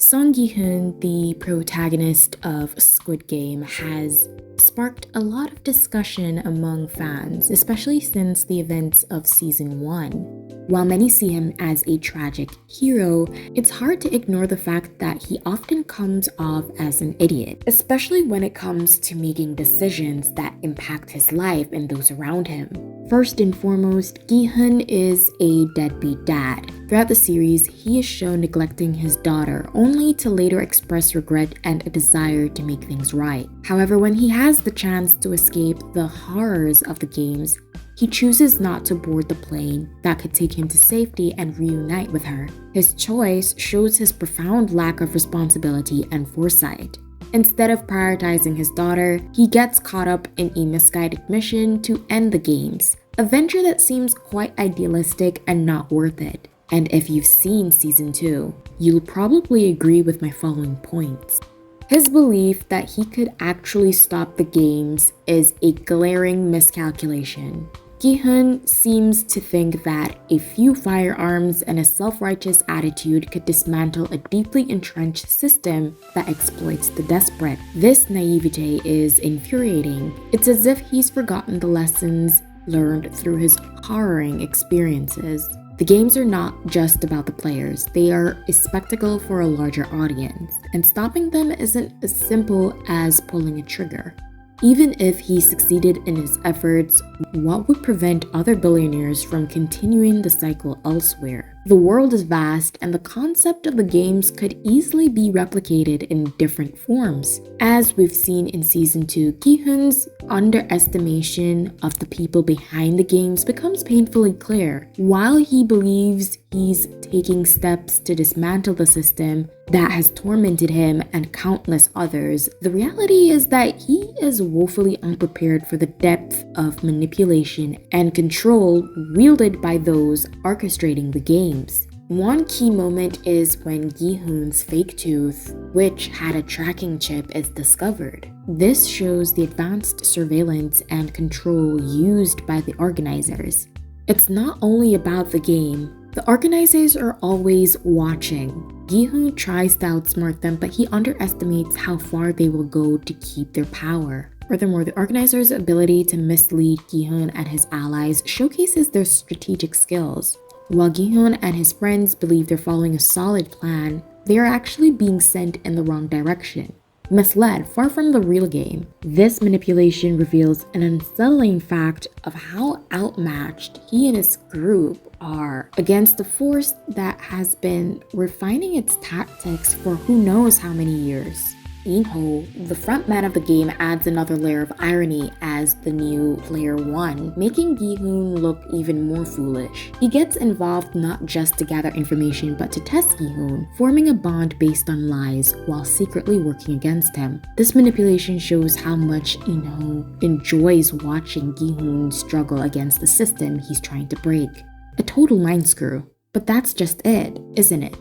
Song Gi-hoon, the protagonist of Squid Game, has sparked a lot of discussion among fans, especially since the events of season 1. While many see him as a tragic hero, it's hard to ignore the fact that he often comes off as an idiot, especially when it comes to making decisions that impact his life and those around him. First and foremost, Gi-hoon is a deadbeat dad. Throughout the series, he is shown neglecting his daughter, only to later express regret and a desire to make things right. However, when he has the chance to escape the horrors of the games, he chooses not to board the plane that could take him to safety and reunite with her. His choice shows his profound lack of responsibility and foresight. Instead of prioritizing his daughter, he gets caught up in a misguided mission to end the games, a venture that seems quite idealistic and not worth it. And if you've seen season 2, you'll probably agree with my following points. His belief that he could actually stop the games is a glaring miscalculation. Gi-hoon seems to think that a few firearms and a self-righteous attitude could dismantle a deeply entrenched system that exploits the desperate. This naivete is infuriating. It's as if he's forgotten the lessons learned through his harrowing experiences. The games are not just about the players, they are a spectacle for a larger audience, and stopping them isn't as simple as pulling a trigger. Even if he succeeded in his efforts, what would prevent other billionaires from continuing the cycle elsewhere? The world is vast, and the concept of the games could easily be replicated in different forms. As we've seen in season 2, Gi-hoon's underestimation of the people behind the games becomes painfully clear. While he believes he's taking steps to dismantle the system that has tormented him and countless others, the reality is that he is woefully unprepared for the depth of manipulation and control wielded by those orchestrating the games. One key moment is when Gi-hoon's fake tooth, which had a tracking chip, is discovered. This shows the advanced surveillance and control used by the organizers. It's not only about the game. The organizers are always watching. Gi-hoon tries to outsmart them, but he underestimates how far they will go to keep their power. Furthermore, the organizers' ability to mislead Gi-hoon and his allies showcases their strategic skills. While Gi-hoon and his friends believe they're following a solid plan, they are actually being sent in the wrong direction, misled far from the real game. This manipulation reveals an unsettling fact of how outmatched he and his group are against a force that has been refining its tactics for who knows how many years. In-ho, the frontman of the game, adds another layer of irony as the new player 1, making Gi-hoon look even more foolish. He gets involved not just to gather information but to test Gi-hoon, forming a bond based on lies while secretly working against him. This manipulation shows how much In-ho enjoys watching Gi-hoon struggle against the system he's trying to break. A total mind screw. But that's just it, isn't it?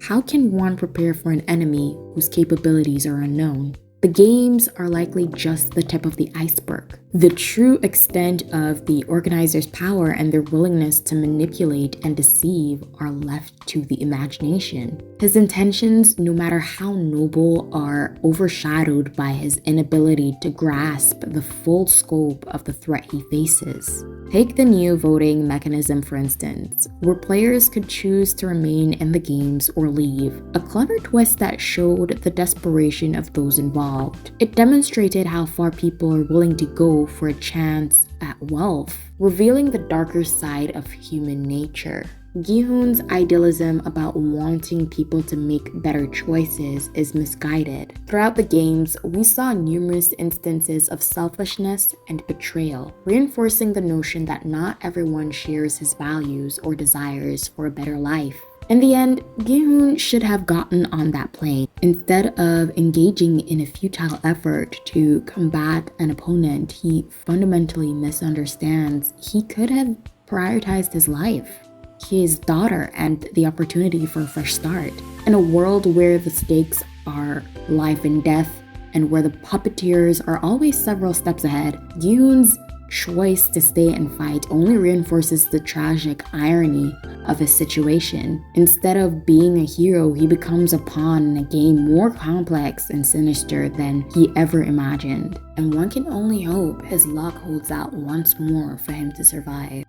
How can one prepare for an enemy whose capabilities are unknown? The games are likely just the tip of the iceberg. The true extent of the organizers' power and their willingness to manipulate and deceive are left to the imagination. His intentions, no matter how noble, are overshadowed by his inability to grasp the full scope of the threat he faces. Take the new voting mechanism, for instance, where players could choose to remain in the games or leave, a clever twist that showed the desperation of those involved. It demonstrated how far people are willing to go for a chance at wealth, revealing the darker side of human nature. Gi-hoon's idealism about wanting people to make better choices is misguided. Throughout the games, we saw numerous instances of selfishness and betrayal, reinforcing the notion that not everyone shares his values or desires for a better life. In the end, Gi-hoon should have gotten on that plane. Instead of engaging in a futile effort to combat an opponent he fundamentally misunderstands, he could have prioritized his life, his daughter, and the opportunity for a fresh start. In a world where the stakes are life and death, and where the puppeteers are always several steps ahead, Gi-hoon's choice to stay and fight only reinforces the tragic irony of his situation. Instead of being a hero, he becomes a pawn in a game more complex and sinister than he ever imagined. And one can only hope his luck holds out once more for him to survive.